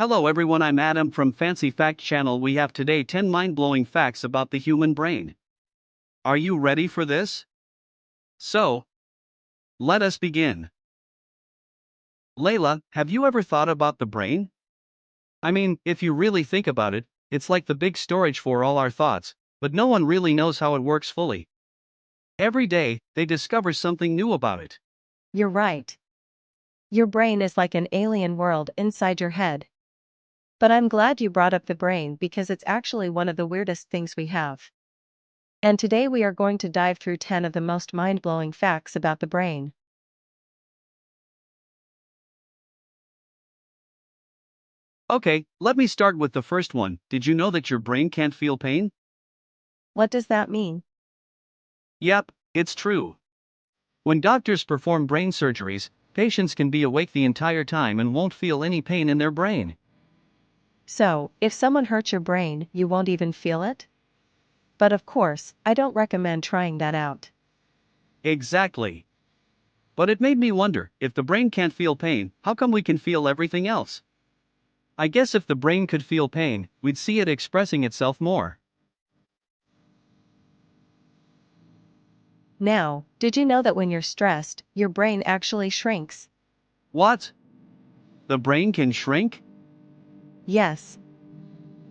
Hello everyone, I'm Adam from Fancy Fact Channel. We have today 10 mind-blowing facts about the human brain. Are you ready for this? So, let us begin. Laila, have you ever thought about the brain? I mean, if you really think about it, it's like the big storage for all our thoughts, but no one really knows how it works fully. Every day, they discover something new about it. You're right. Your brain is like an alien world inside your head. But I'm glad you brought up the brain because it's actually one of the weirdest things we have. And today we are going to dive through 10 of the most mind-blowing facts about the brain. Okay, let me start with the first one. Did you know that your brain can't feel pain? What does that mean? Yep, it's true. When doctors perform brain surgeries, patients can be awake the entire time and won't feel any pain in their brain. So, if someone hurts your brain, you won't even feel it? But of course, I don't recommend trying that out. Exactly. But it made me wonder, if the brain can't feel pain, how come we can feel everything else? I guess if the brain could feel pain, we'd see it expressing itself more. Now, did you know that when you're stressed, your brain actually shrinks? What? The brain can shrink? Yes.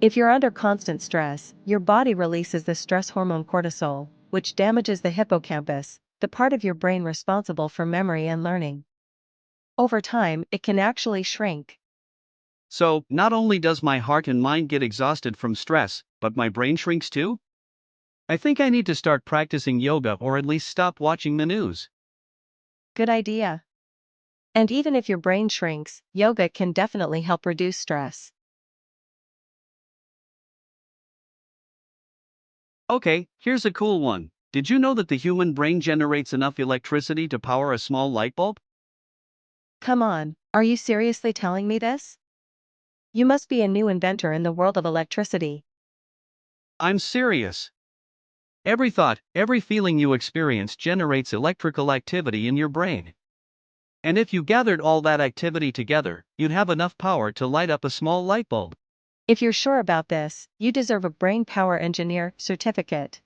If you're under constant stress, your body releases the stress hormone cortisol, which damages the hippocampus, the part of your brain responsible for memory and learning. Over time, it can actually shrink. So, not only does my heart and mind get exhausted from stress, but my brain shrinks too? I think I need to start practicing yoga or at least stop watching the news. Good idea. And even if your brain shrinks, yoga can definitely help reduce stress. Okay, here's a cool one. Did you know that the human brain generates enough electricity to power a small light bulb? Come on, are you seriously telling me this? You must be a new inventor in the world of electricity. I'm serious. Every thought, every feeling you experience generates electrical activity in your brain. And if you gathered all that activity together, you'd have enough power to light up a small light bulb. If you're sure about this, you deserve a brain power engineer certificate.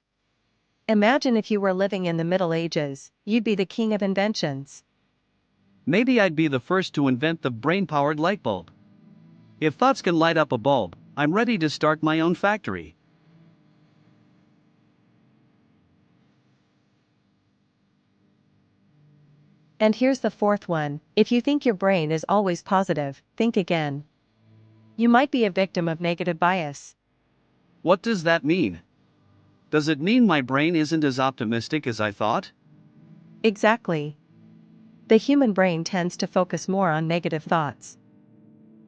Imagine if you were living in the Middle Ages, you'd be the king of inventions. Maybe I'd be the first to invent the brain-powered light bulb. If thoughts can light up a bulb, I'm ready to start my own factory. And here's the fourth one: if you think your brain is always positive, think again. You might be a victim of negative bias. What does that mean? Does it mean my brain isn't as optimistic as I thought? Exactly. The human brain tends to focus more on negative thoughts.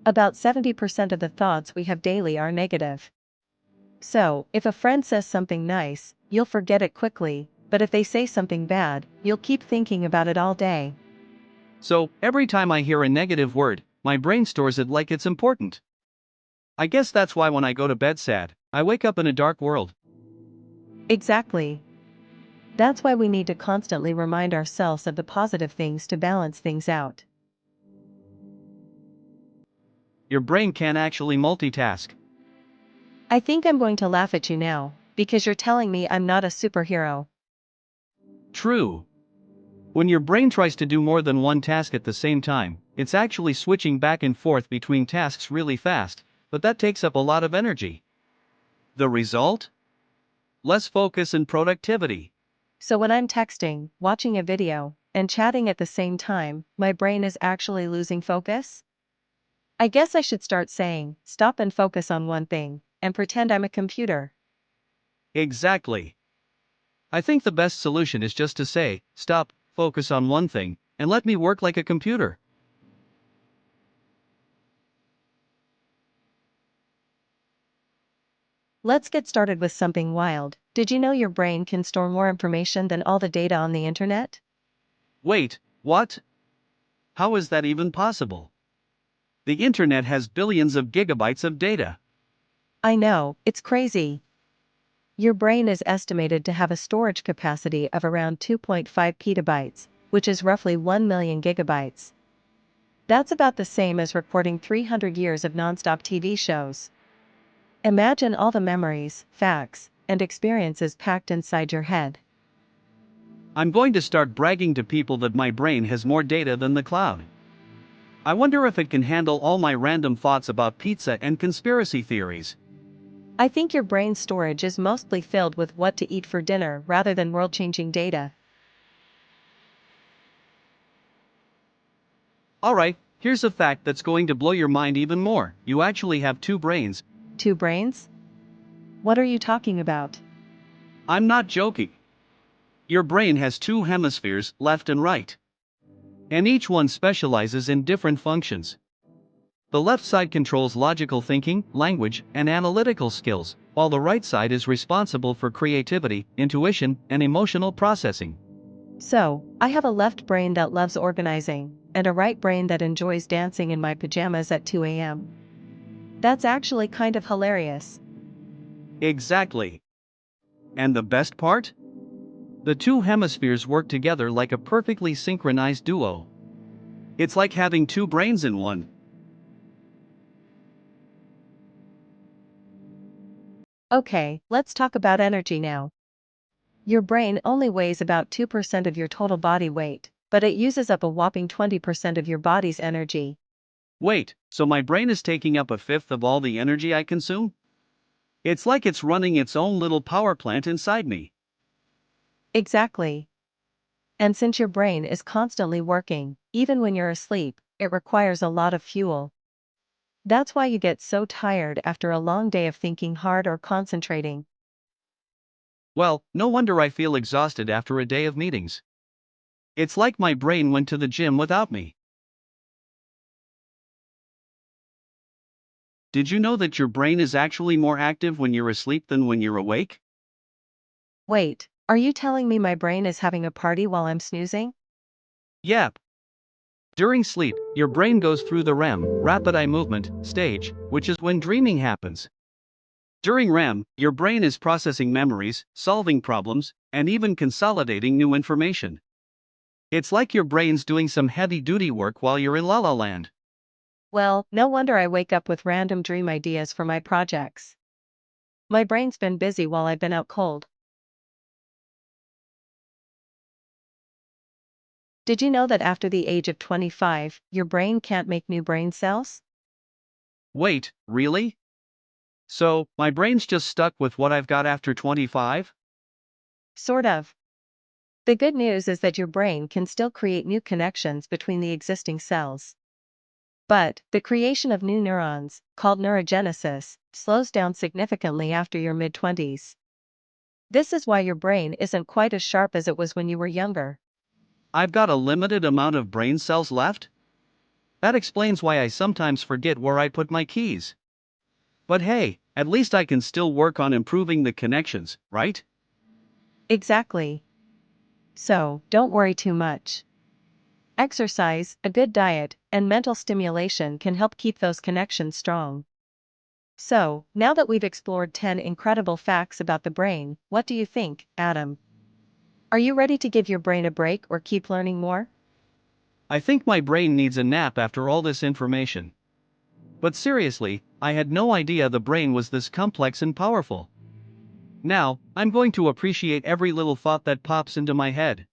About 70% of the thoughts we have daily are negative. So, if a friend says something nice, you'll forget it quickly, but if they say something bad, you'll keep thinking about it all day. So, every time I hear a negative word, my brain stores it like it's important. I guess that's why when I go to bed sad, I wake up in a dark world. Exactly. That's why we need to constantly remind ourselves of the positive things to balance things out. Your brain can actually multitask. I think I'm going to laugh at you now, because you're telling me I'm not a superhero. True. When your brain tries to do more than one task at the same time, it's actually switching back and forth between tasks really fast, but that takes up a lot of energy. The result? Less focus and productivity. So when I'm texting, watching a video, and chatting at the same time, my brain is actually losing focus? I guess I should start saying, stop and focus on one thing, and pretend I'm a computer. Exactly. I think the best solution is just to say, stop, focus on one thing, and let me work like a computer. Let's get started with something wild. Did you know your brain can store more information than all the data on the internet? Wait, what? How is that even possible? The internet has billions of gigabytes of data. I know, it's crazy. Your brain is estimated to have a storage capacity of around 2.5 petabytes, which is roughly 1 million gigabytes. That's about the same as recording 300 years of nonstop TV shows. Imagine all the memories, facts, and experiences packed inside your head. I'm going to start bragging to people that my brain has more data than the cloud. I wonder if it can handle all my random thoughts about pizza and conspiracy theories. I think your brain storage is mostly filled with what to eat for dinner rather than world-changing data. Alright, here's a fact that's going to blow your mind even more. You actually have two brains. 2 brains? What are you talking about? I'm not joking. Your brain has two hemispheres, left and right. And each one specializes in different functions. The left side controls logical thinking, language, and analytical skills, while the right side is responsible for creativity, intuition, and emotional processing. So, I have a left brain that loves organizing, and a right brain that enjoys dancing in my pajamas at 2 a.m. That's actually kind of hilarious. Exactly. And the best part? The two hemispheres work together like a perfectly synchronized duo. It's like having two brains in one. Okay, let's talk about energy now. Your brain only weighs about 2% of your total body weight, but it uses up a whopping 20% of your body's energy. Wait, so my brain is taking up a fifth of all the energy I consume? It's like it's running its own little power plant inside me. Exactly. And since your brain is constantly working, even when you're asleep, it requires a lot of fuel. That's why you get so tired after a long day of thinking hard or concentrating. Well, no wonder I feel exhausted after a day of meetings. It's like my brain went to the gym without me. Did you know that your brain is actually more active when you're asleep than when you're awake? Wait, are you telling me my brain is having a party while I'm snoozing? Yep. During sleep, your brain goes through the REM, rapid eye movement, stage, which is when dreaming happens. During REM, your brain is processing memories, solving problems, and even consolidating new information. It's like your brain's doing some heavy duty work while you're in La La Land. Well, no wonder I wake up with random dream ideas for my projects. My brain's been busy while I've been out cold. Did you know that after the age of 25, your brain can't make new brain cells? Wait, really? So, my brain's just stuck with what I've got after 25? Sort of. The good news is that your brain can still create new connections between the existing cells. But, the creation of new neurons, called neurogenesis, slows down significantly after your mid-20s. This is why your brain isn't quite as sharp as it was when you were younger. I've got a limited amount of brain cells left? That explains why I sometimes forget where I put my keys. But hey, at least I can still work on improving the connections, right? Exactly. So, don't worry too much. Exercise, a good diet, and mental stimulation can help keep those connections strong. So, now that we've explored 10 incredible facts about the brain, what do you think, Adam? Are you ready to give your brain a break or keep learning more? I think my brain needs a nap after all this information. But seriously, I had no idea the brain was this complex and powerful. Now, I'm going to appreciate every little thought that pops into my head.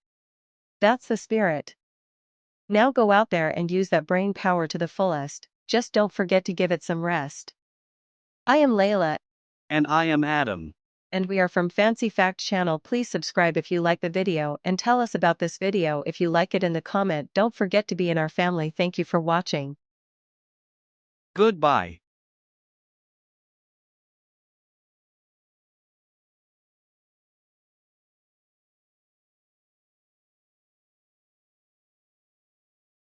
That's the spirit. Now go out there and use that brain power to the fullest, just don't forget to give it some rest. I am Layla, And I am Adam. and we are from Fancy Fact channel. Please subscribe if you like the video and tell us about this video if you like it in the comment. Don't forget to be in our family. Thank you for watching. Goodbye.